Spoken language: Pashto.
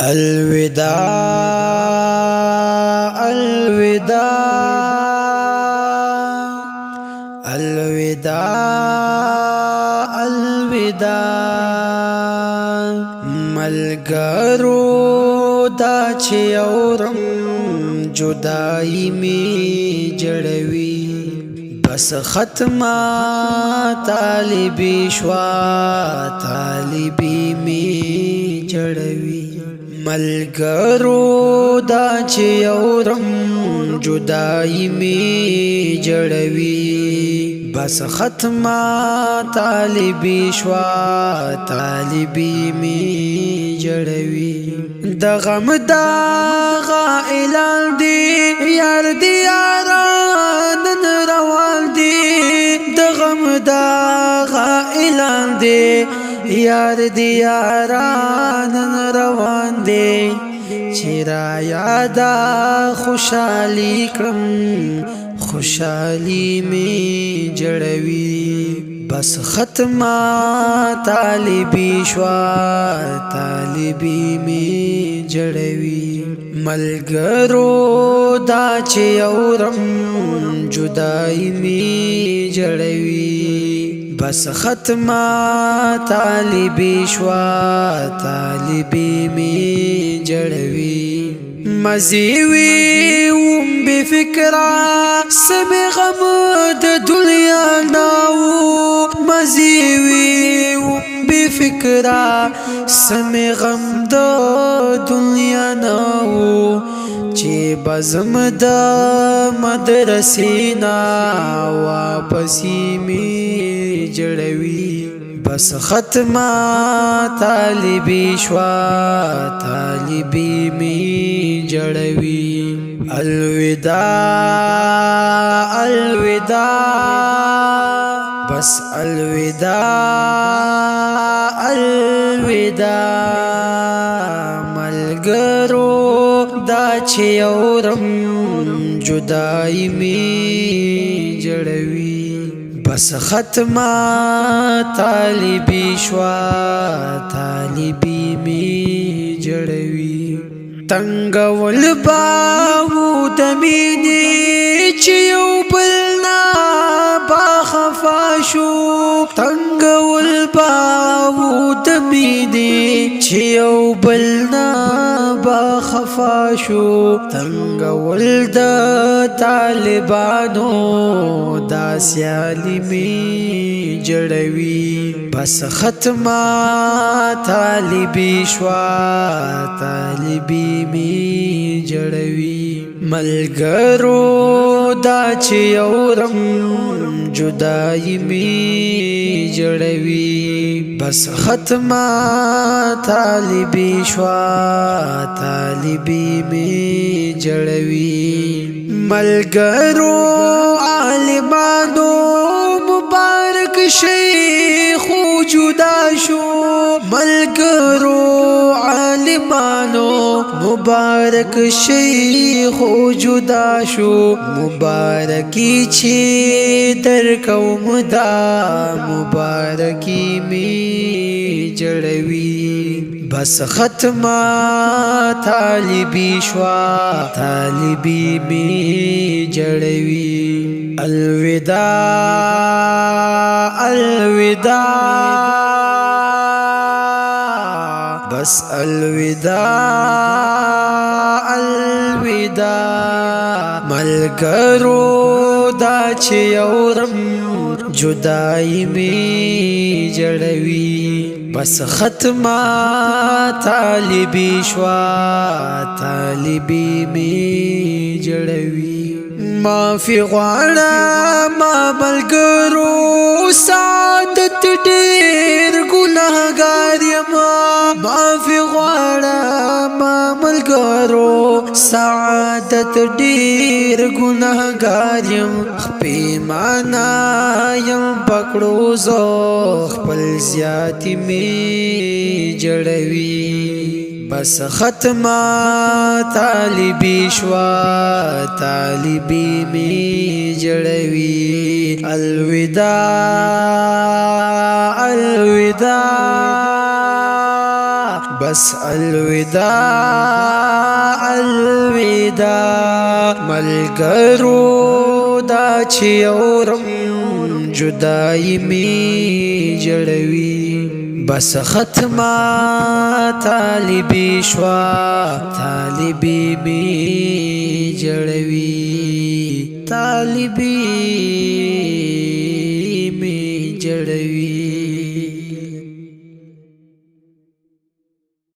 الوداع الوداع الوداع الوداع ملګرو دا چې اورم جدائی می جړوي بس ختمه طالبي شوا طالبي می جړوي ملګرو دا چې اورم جدائی می جړوي بس ختمه طالبي شوا طالبي می جړوي د غم دا اعلان دی یار دی یاران روان دی د غم دا اعلان دی یار دی یاران روان دی چرا یادا خوشحالی کړم خوشحالی می جړوي بس ختمه طالبي شوا طالبي می جړوي ملګرو دا چې اورم جدائی می جړوي بس ختمه طالبي شوا طالبي می جړوي مزیوی وم بفکرا سمی غم د دنیا ناو مزیوی وم بفکرا سمی غم د دنیا ناو چې بزم د مدرسینا واپسی می جړوي بس ختمه طالبي شوا طالبي می جړوي الوداع الوداع بس الوداع الوداع ملګرو دا چې اورم جدائی می جړوي بس ختمه طالبي شوا طالبي می جړوي تنگول باو د مینې چې یو بل نه باخفا شو تنگول باو د مینې چې یو بل نه باخفا شو تنگول د طالبانو دا سیالی می جړوي بس ختمه طالبي شوا طالبي می جړوي ملګرو دا چې اورم جدائی می جړوي بس ختمه طالبي شوا طالبي می جړوي ملګرو عالمانو مبارک شیخ جدا شو ملګرو عالمانو مبارک شیخ جدا شو مبارکی چې در کوم دا مبارکی می جړوي بس ختمه طالبي شوا طالبي می جړوي الوداع الوداع بس الوداع الوداع ملګرو دا چې اورم جدائی می جړوي بس ختمه طالبي شوا طالبي می جړوي معافی غواړم ما ملګرو سعادت ډېر ګناهګار یم معافی غواړم ما ملګرو سعادت ډېر ګناهګار یم پیمانه یم پکړو زه خپل زیاتې می جړوي بس ختمه طالبي شوا طالبي می جړوي الوداع الوداع بس الوداع الوداع ملګرو دا چې اورم جدائی می جړوي بس ختمه طالبي شوا طالبي می جړوي طالبي می جړوي